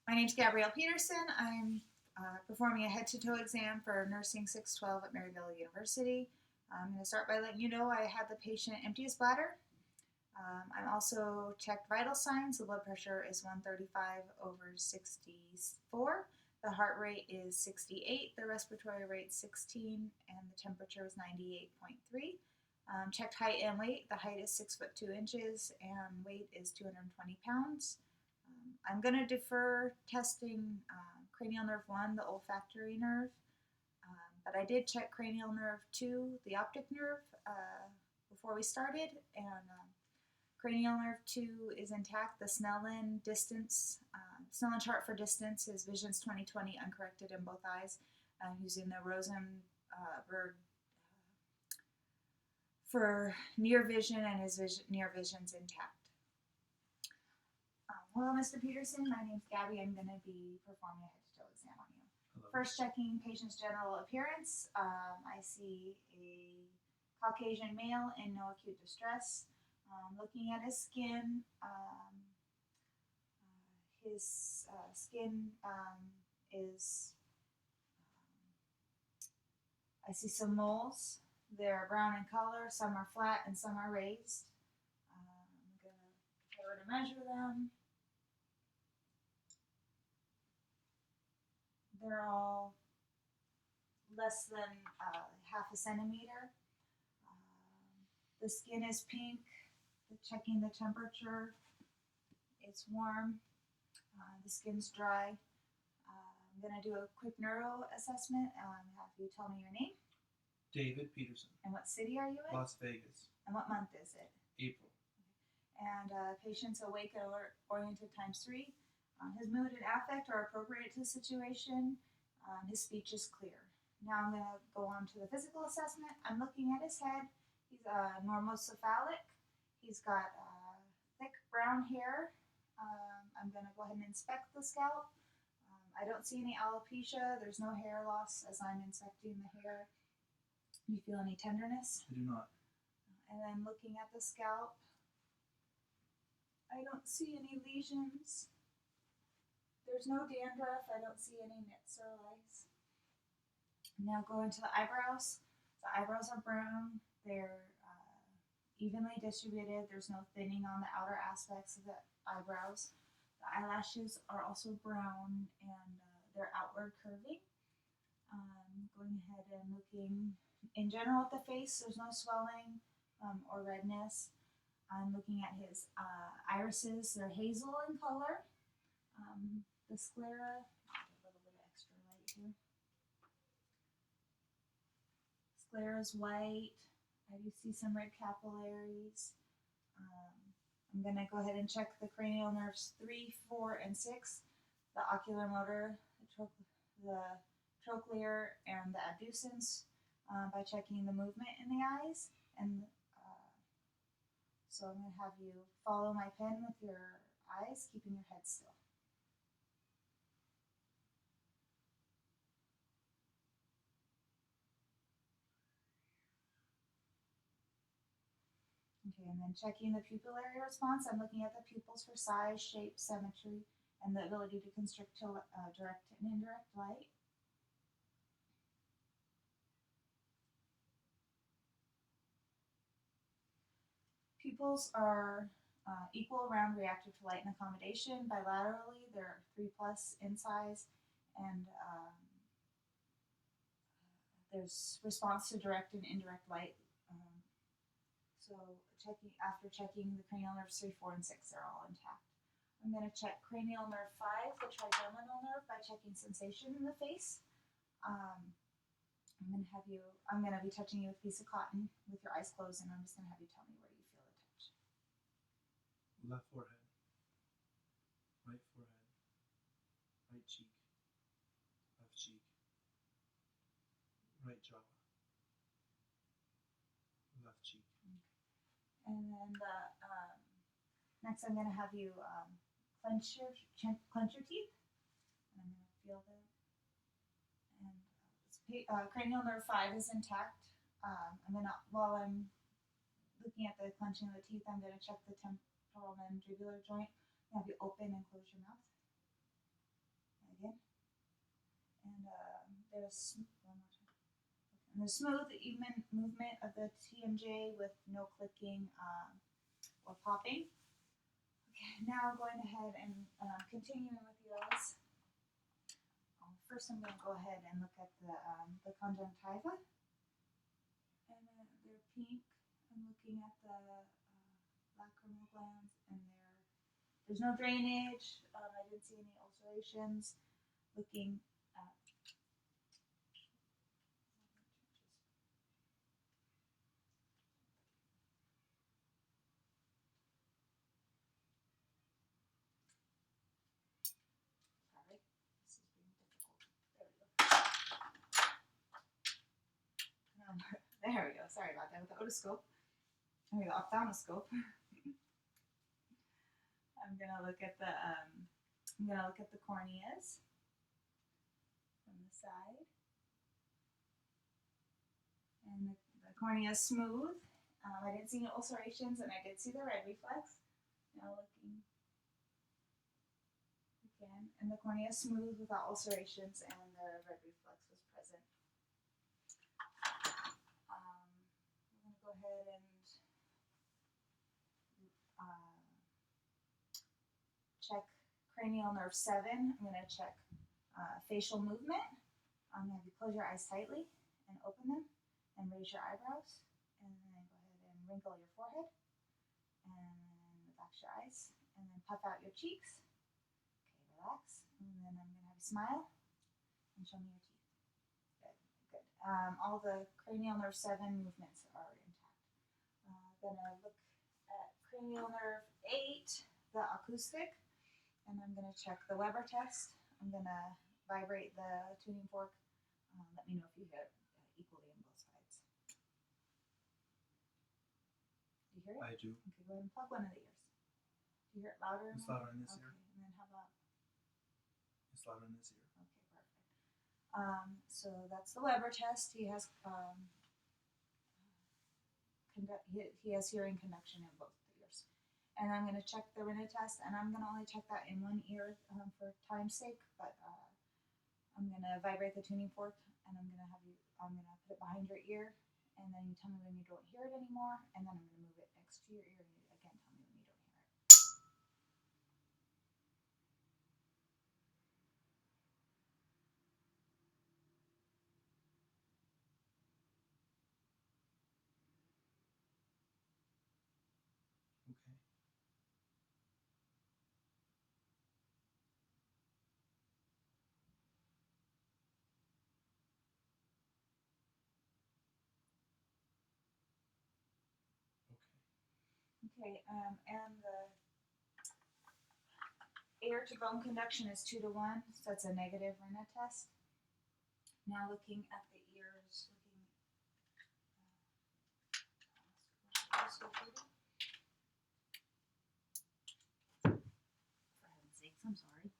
My name's Gabrielle Peterson. I'm performing a head-to-toe exam for nursing 612 at Maryville University. I'm going to start by letting you know I had the patient empty his bladder. I'm also checked vital signs. The blood pressure is 135 over 64. The heart rate is 68. The respiratory rate 16, and the temperature is 98.3. Checked height and weight. The height is 6'2" and weight is 220 pounds. I'm going to defer testing cranial nerve 1, the olfactory nerve, but I did check cranial nerve 2, the optic nerve, before we started, and cranial nerve 2 is intact. The Snellen distance, Snellen chart for distance is visions 20/20 uncorrected in both eyes. I'm using the Rosenberg for near vision, and his near vision's intact. Hello, Mr. Peterson. My name's Gabby. I'm going to be performing a head-to-toe exam on you. Hello. First, checking patient's general appearance. I see a Caucasian male in no acute distress. Looking at his skin, his skin is, I see some moles. They're brown in color. Some are flat and some are raised. I'm going to go to measure them. They're all less than half a centimeter. The skin is pink. Checking the temperature, it's warm. The skin's dry. I'm going to do a quick neuro assessment. Have you tell me your name? David Peterson. And what city are you in? Las Vegas. And what month is it? April. And patient's awake and oriented ×3. His mood and affect are appropriate to the situation. His speech is clear. Now I'm going to go on to the physical assessment. I'm looking at his head. He's normocephalic. He's got thick brown hair. I'm going to go ahead and inspect the scalp. I don't see any alopecia. There's no hair loss as I'm inspecting the hair. Do you feel any tenderness? I do not. And then looking at the scalp, I don't see any lesions. There's no dandruff. I don't see any nits or lice. Now going to the eyebrows. The eyebrows are brown. They're evenly distributed. There's no thinning on the outer aspects of the eyebrows. The eyelashes are also brown and they're outward curving. Going ahead and looking in general at the face, there's no swelling or redness. I'm looking at his irises. They're hazel in color. The sclera, a little bit of extra light here. Sclera is white. I do see some red capillaries. I'm going to go ahead and check the cranial nerves 3, 4, and 6, the ocular motor, the trochlear, and the abducens by checking the movement in the eyes. And so I'm going to have you follow my pen with your eyes, keeping your head still. Okay, and then checking the pupillary response, I'm looking at the pupils for size, shape, symmetry, and the ability to constrict to direct and indirect light. Pupils are equal, round, reactive to light and accommodation. Bilaterally, they're 3+ in size, and there's response to direct and indirect light. So after checking the cranial nerves 3, 4, and 6, they're all intact. I'm going to check cranial nerve 5, the trigeminal nerve, by checking sensation in the face. I'm going to be touching you with a piece of cotton with your eyes closed, and I'm just going to have you tell me where you feel the touch. Left forehead. Right forehead. Right cheek. Left cheek. Right jaw. Left cheek. And then next I'm going to have you clench your teeth. And I'm going to feel them. And cranial nerve 5 is intact. While I'm looking at the clenching of the teeth, I'm going to check the temporal mandibular joint. Have you open and close your mouth. one more time. And the smooth, even movement of the TMJ with no clicking or popping. Okay, now going ahead and continuing with yours. First, I'm going to go ahead and look at the conjunctiva. And they're pink. I'm looking at the lacrimal glands, and there's no drainage. I didn't see any ulcerations. Looking at sorry, this is being difficult. There we go. There we go. Sorry about that with the otoscope. I mean the ophthalmoscope. I'm gonna look at the corneas from the side, and the cornea is smooth. I didn't see any ulcerations, and I did see the red reflex. Now looking again, and the cornea is smooth without ulcerations, and the red reflex was present. I'm gonna go ahead and check cranial nerve 7. I'm going to check facial movement. I'm going to have you close your eyes tightly and open them and raise your eyebrows. And then go ahead and wrinkle your forehead and relax your eyes. And then puff out your cheeks. Okay, relax. And then I'm going to have you smile and show me your teeth. Good, good. All the cranial nerve 7 movements are intact. I'm going to look at cranial nerve 8, the acoustic. And I'm going to check the Weber test. I'm going to vibrate the tuning fork. Let me know if you hear it equally on both sides. Do you hear it? I do. Okay, go ahead and plug one of the ears. Do you hear it louder? It's louder in this ear. ear. And then how about? It's louder in this ear. Okay, perfect. So that's the Weber test. He has he has hearing conduction in both. And I'm going to check the Rina test, and I'm going to only check that in one ear for time's sake, but I'm going to vibrate the tuning fork, and I'm going to put it behind your ear, and then you tell me when you don't hear it anymore, and then I'm going to move it next to your ear, and you again tell me when you don't hear it. Okay. Okay, and the ear to bone conduction is 2 to 1, so that's a negative Rina test. Now looking at the ears, for heaven's sakes, I'm sorry.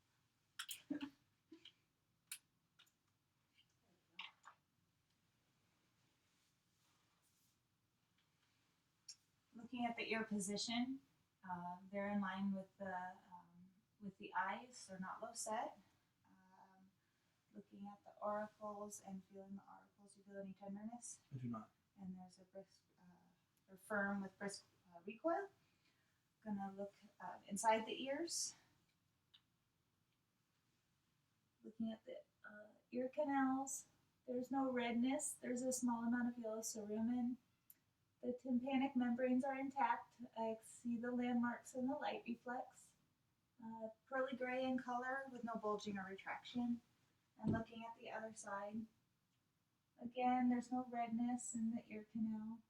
Looking at the ear position, they're in line with the eyes. They're not low set. Looking at the auricles and feeling the auricles, you feel any tenderness? I do not. And there's a brisk, they're firm with brisk recoil. Gonna look inside the ears. Looking at the ear canals, there's no redness. There's a small amount of yellow cerumen. The tympanic membranes are intact. I see the landmarks and the light reflex. Pearly gray in color with no bulging or retraction. And looking at the other side, again, there's no redness in the ear canal.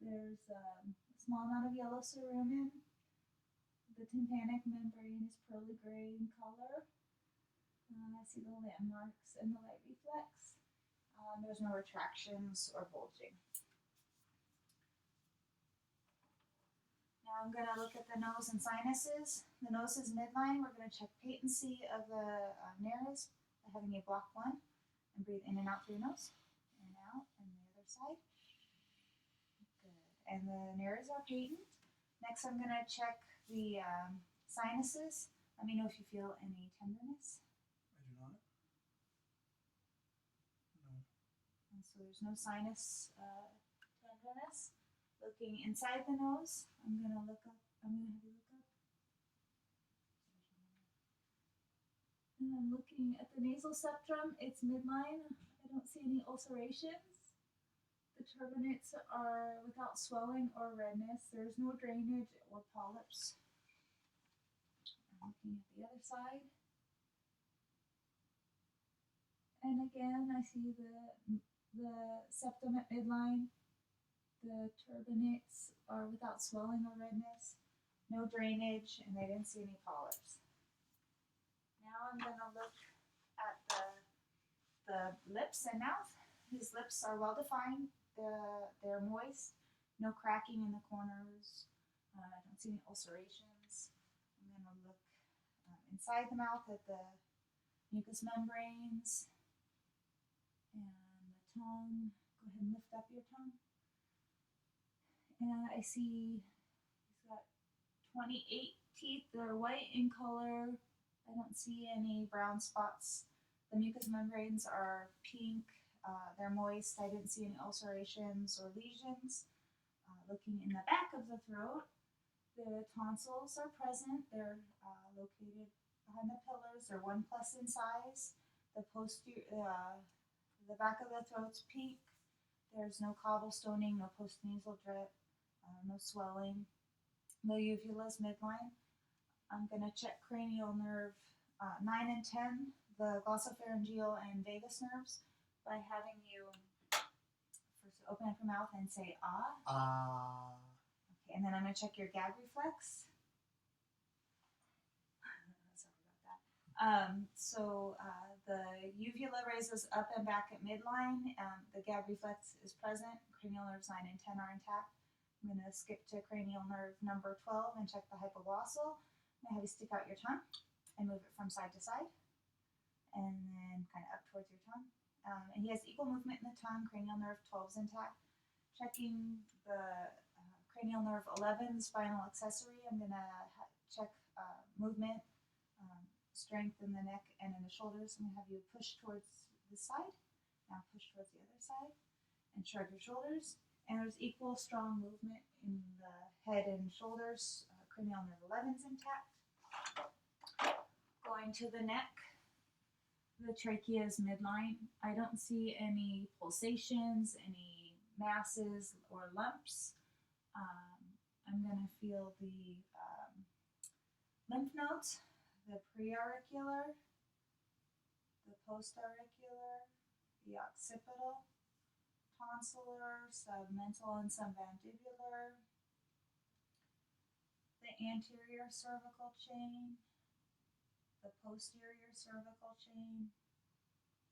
There's a small amount of yellow cerumen. The tympanic membrane is pearly gray in color. I see the landmarks and the light reflex. There's no retractions or bulging. Now I'm going to look at the nose and sinuses. The nose is midline. We're going to check patency of the NURS by having you block 1 and breathe in and out through your nose. In and out, and the other side. Good. And the NURS are patent. Next I'm going to check the sinuses. Let me know if you feel any tenderness. I do not. So there's no sinus tenderness. Looking inside the nose, I'm gonna have you look up. And I'm looking at the nasal septum. It's midline. I don't see any ulcerations. The turbinates are without swelling or redness. There's no drainage or polyps. I'm looking at the other side. And again, I see the septum at midline. The turbinates are without swelling or redness. No drainage, and they didn't see any polyps. Now I'm going to look at the lips and mouth. His lips are well defined. They're moist. No cracking in the corners. I don't see any ulcerations. I'm going to look inside the mouth at the mucous membranes and the tongue. Go ahead and lift up your tongue. And I see he's got 28 teeth. They're white in color. I don't see any brown spots. The mucous membranes are pink. They're moist. I didn't see any ulcerations or lesions. Looking in the back of the throat, the tonsils are present. They're located behind the pillars. They're 1+ in size. The back of the throat's pink. There's no cobblestoning, no postnasal drip, no swelling. The uvula's midline. I'm going to check cranial nerve 9 and 10, the glossopharyngeal and vagus nerves, by having you first open up your mouth and say ah. Okay, and then I'm going to check your gag reflex. Sorry about that. The uvula raises up and back at midline. The gag reflex is present. Cranial nerves 9 and 10 are intact. I'm going to skip to cranial nerve number 12 and check the hypoglossal. I'm going to have you stick out your tongue and move it from side to side, and then kind of up towards your tongue. And he has equal movement in the tongue. Cranial nerve 12 is intact. Checking the cranial nerve 11, spinal accessory. I'm going to check movement, strength in the neck and in the shoulders. I'm going to have you push towards this side. Now push towards the other side and shrug your shoulders. And there's equal strong movement in the head and shoulders. Cranial nerve 11 is intact. Going to the neck, the trachea is midline. I don't see any pulsations, any masses or lumps. I'm going to feel the lymph nodes, the preauricular, the postauricular, the occipital, tonsillar, submental, and submandibular, the anterior cervical chain, the posterior cervical chain,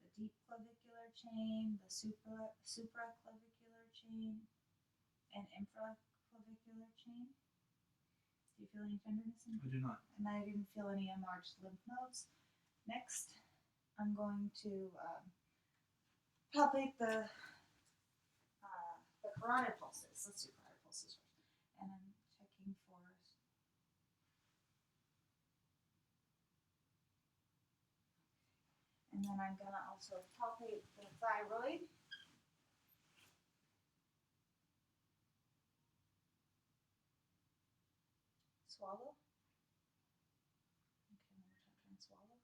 the deep clavicular chain, the supraclavicular chain, and infraclavicular chain. Do you feel any tenderness in I do not. And I didn't feel any enlarged lymph nodes. Next, I'm going to palpate the carotid pulses. Let's do carotid pulses first. And I'm checking for and then I'm going to also palpate the thyroid. Swallow. Okay, one more time, try and swallow.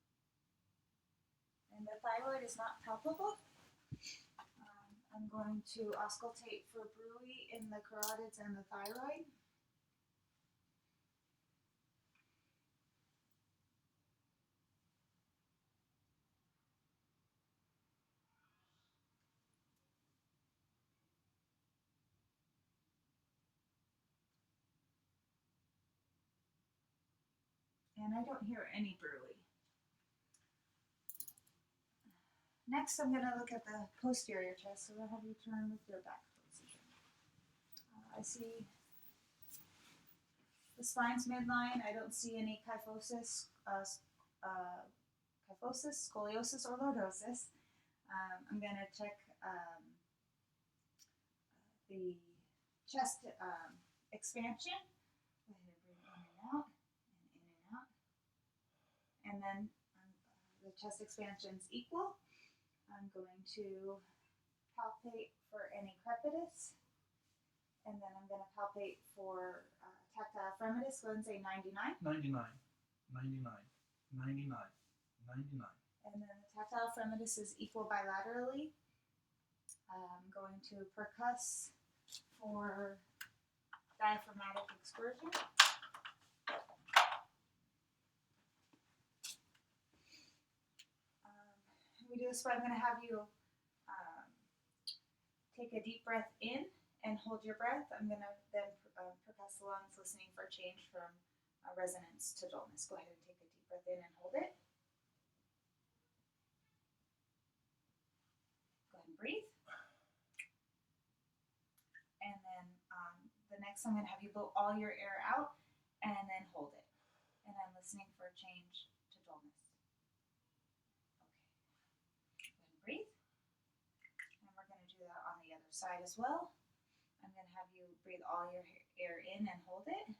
And the thyroid is not palpable. I'm going to auscultate for bruit in the carotids and the thyroid. And I don't hear any bruit. Next, I'm going to look at the posterior chest, so I'll have you turn with your back position. I see the spine's midline. I don't see any kyphosis, scoliosis, or lordosis. I'm going to check the chest expansion. Go ahead and bring it in and out, and in and out. And then the chest expansion is equal. I'm going to palpate for any crepitus, and then I'm going to palpate for tactile fremitus. Go ahead and say 99. 99, 99, 99, 99. And then the tactile fremitus is equal bilaterally. I'm going to percuss for diaphragmatic excursion. We do this, but I'm going to have you take a deep breath in and hold your breath. I'm going to then percuss the lungs, listening for a change from resonance to dullness. Go ahead and take a deep breath in and hold it. Go ahead and breathe. And then the next, I'm going to have you blow all your air out and then hold it. And I'm listening for a change to dullness. Okay. Go ahead and breathe. And we're going to do that on the other side as well. I'm going to have you breathe all your air in and hold it. Okay,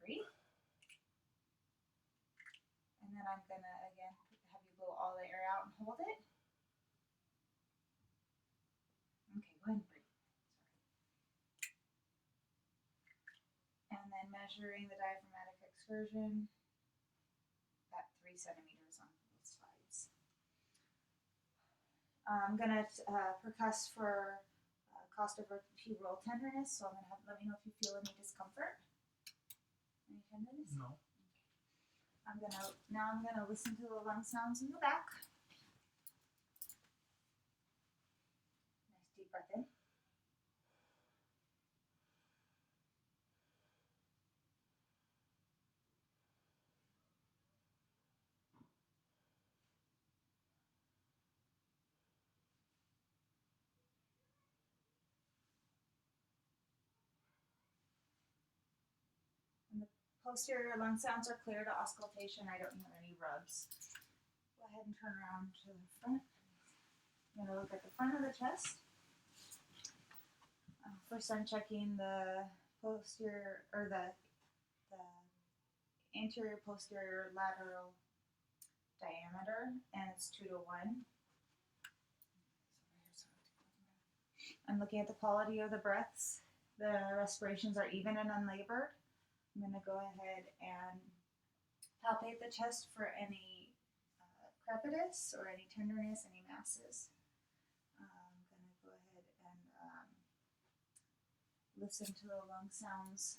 breathe. And then I'm going to, again, have you blow all the air out and hold it. Okay, go ahead and breathe. Sorry. And then measuring the diaphragmatic excursion at 3 centimeters on both sides. I'm going to percuss for costovertebral tenderness, so I'm going to have, let me know if you feel any discomfort. Any tenderness? No. Okay. Now I'm gonna listen to the lung sounds in the back. Nice deep breath in. And the posterior lung sounds are clear to auscultation. I don't hear any rubs. Go ahead and turn around to the front. I'm gonna look at the front of the chest. First, I'm checking the posterior or the anterior posterior lateral diameter, and it's 2 to 1. I'm looking at the quality of the breaths. The respirations are even and unlabored. I'm going to go ahead and palpate the chest for any crepitus or any tenderness, any masses. I'm going to go ahead and listen to the lung sounds.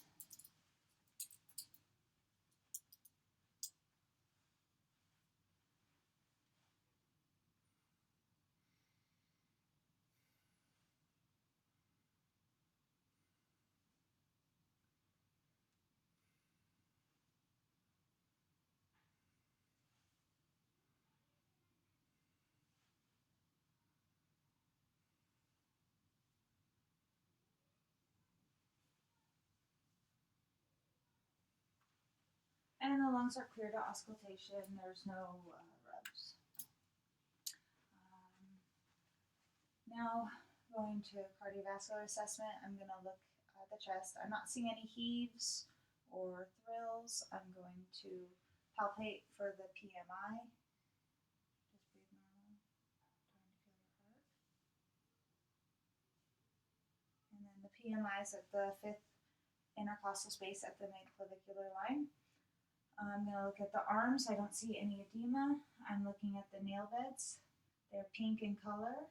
And the lungs are clear to auscultation. There's no rubs. Now, going to cardiovascular assessment, I'm going to look at the chest. I'm not seeing any heaves or thrills. I'm going to palpate for the PMI. Just breathe normal. Trying to feel your heart. And then the PMI is at the 5th intercostal space at the midclavicular line. I'm going to look at the arms. I don't see any edema. I'm looking at the nail beds. They're pink in color.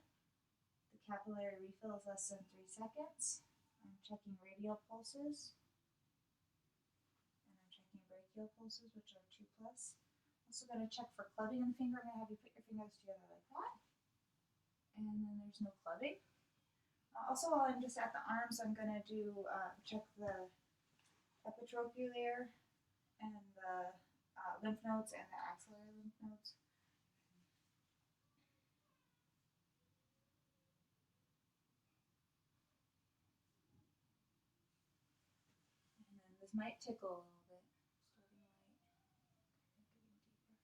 The capillary refill is less than 3 seconds. I'm checking radial pulses. And I'm checking brachial pulses, which are 2+. Also going to check for clubbing in the finger. I'm going to have you put your fingers together like that. And then there's no clubbing. Also, while I'm just at the arms, I'm going to do check the epitrochlear and the lymph nodes and the axillary lymph nodes. And then this might tickle a little bit, starting light, getting deeper.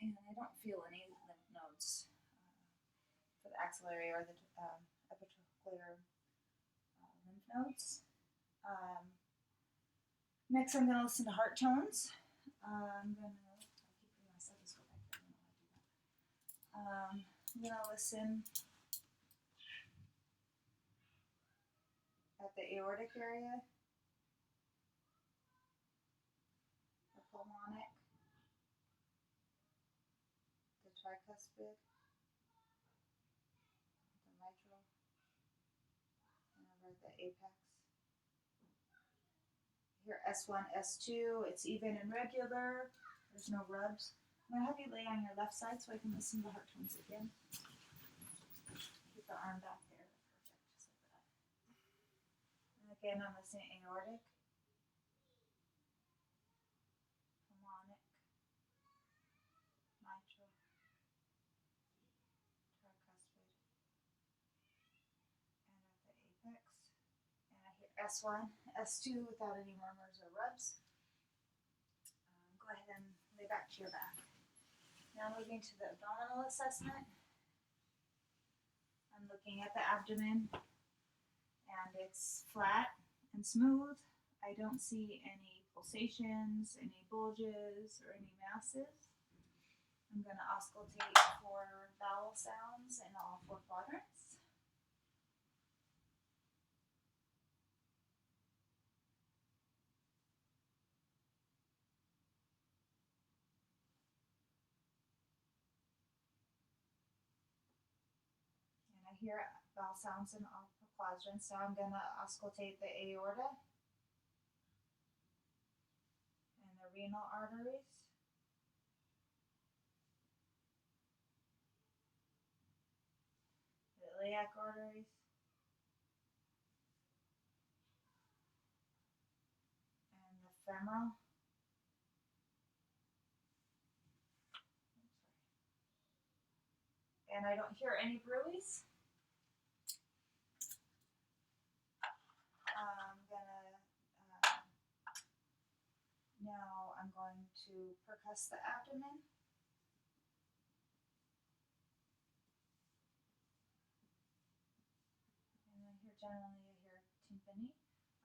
And I don't feel any lymph nodes for the axillary or the epitrochlear lymph nodes. Next, I'm going to listen to heart tones. I'm going to keep my stethoscope back there. I'm going to listen at the aortic area, the pulmonic, the tricuspid, the mitral, and over at the apex. Here, S1, S2, it's even and regular. There's no rubs. I'm going to have you lay on your left side so I can listen to heart tones again. Keep the arm back there. Perfect, just like that. And again, I'm listening aortic, pulmonic, mitral, tricuspid, and at the apex. And I hear S1, S2 without any murmurs or rubs. Go ahead and lay back to your back. Now moving to the abdominal assessment. I'm looking at the abdomen and it's flat and smooth. I don't see any pulsations, any bulges, or any masses. I'm going to auscultate for vowel sounds in all 4 quadrants. And I hear vowel sounds in all 4 quadrants. Now I'm going to auscultate the aorta and the renal arteries. The iliac arteries. And the femoral. And I don't hear any bruits. Now I'm going to percuss the abdomen. And I hear generally I hear tympani.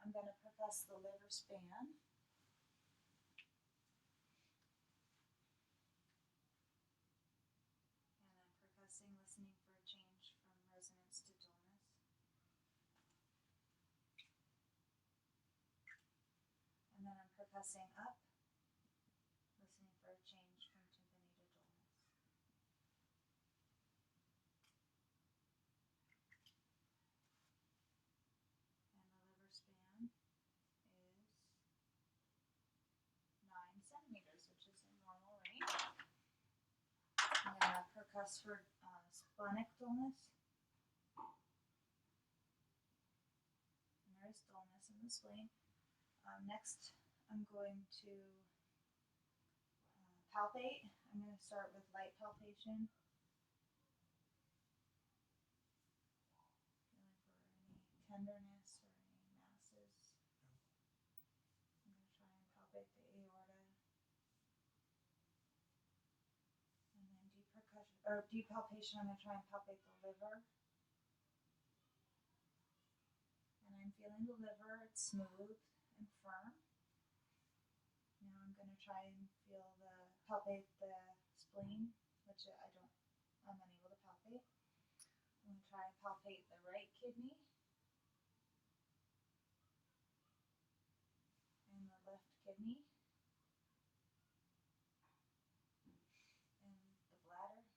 I'm going to percuss the liver span. And I'm percussing, listening for a change from resonance to dullness. And then I'm percussing up, listening for a change from tympani to dullness. And the liver span is 9 centimeters, which is in normal range. I'm going to percuss for splenic dullness. And there is dullness in the spleen. Next, I'm going to palpate. I'm going to start with light palpation. Feeling for any tenderness or any masses. I'm going to try and palpate the aorta. And then deep palpation, I'm going to try and palpate the liver. And I'm feeling the liver, it's smooth and firm. Now I'm going to try and palpate the spleen, which I'm unable to palpate. I'm going to try and palpate the right kidney and the left kidney and the bladder.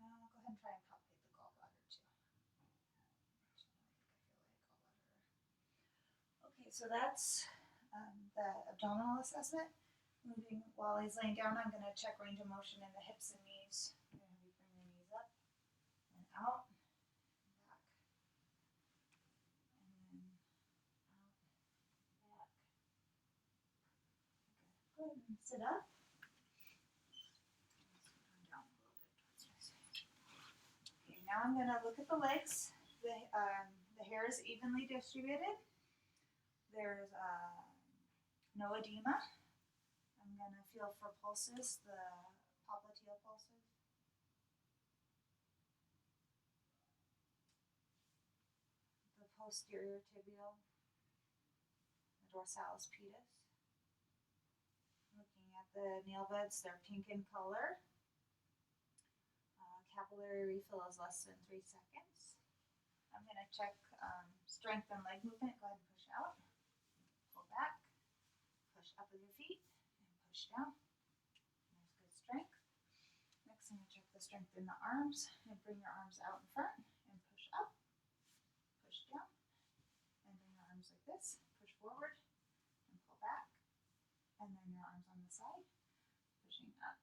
I'll go ahead and try and palpate the gallbladder too. Okay, so that's the abdominal assessment. Moving while he's laying down, I'm going to check range of motion in the hips and knees. I'm going to have you bring your knees up and out, and back, and then out, back. Okay. Go ahead and sit up. Down a little bit towards my side. Okay, now I'm going to look at the legs. The hair is evenly distributed. There's no edema. I'm going to feel for pulses, the popliteal pulses. The posterior tibial, the dorsalis pedis. Looking at the nail beds, they're pink in color. Capillary refill is less than 3 seconds. I'm going to check strength and leg movement. Go ahead and push out, pull back, push up with your feet, and push down. There's good strength. Next, I'm going to check the strength in the arms, and bring your arms out in front, and push up, push down, and bring your arms like this. Push forward, and pull back, and then your arms on the side, pushing up,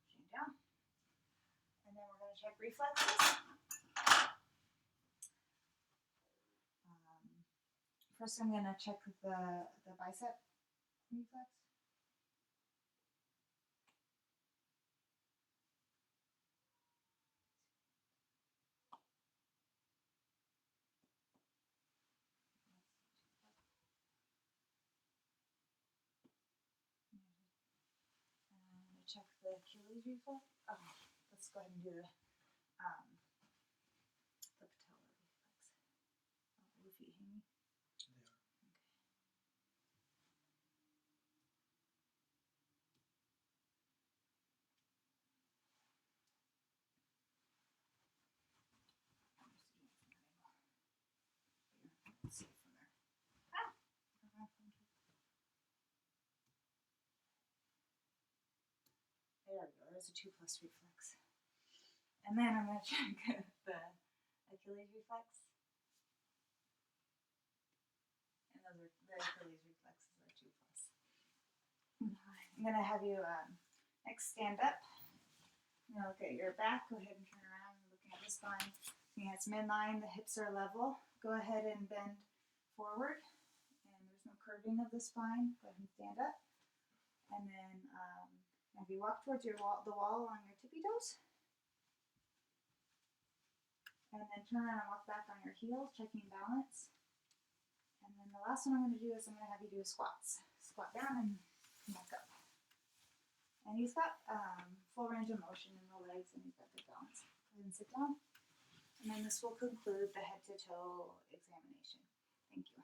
pushing down. And then we're going to check reflexes. First, I'm going to check the bicep reflex. And I'm going to check the Achilles reflex. Oh, let's go ahead and do the patellar reflex. Oh, your feet hanging. They are. Okay. Let's see from there. Ah! There we go. There's a 2+ reflex. And then I'm going to check the Achilles reflex. And those are the Achilles reflexes are 2+. I'm going to have you next stand up. I'm going to look at your back. Go ahead and turn around. I'm looking at the spine. It's midline. The hips are level. Go ahead and bend forward. And there's no curving of the spine. Go ahead and stand up. And then if you walk towards the wall along your tippy toes. And then turn around and walk back on your heels, checking balance. And then the last one I'm going to do is I'm going to have you do squats. Squat down and back up. And he's got full range of motion in the legs, and he's got good balance. Go ahead and sit down. And then this will conclude the head to toe examination. Thank you.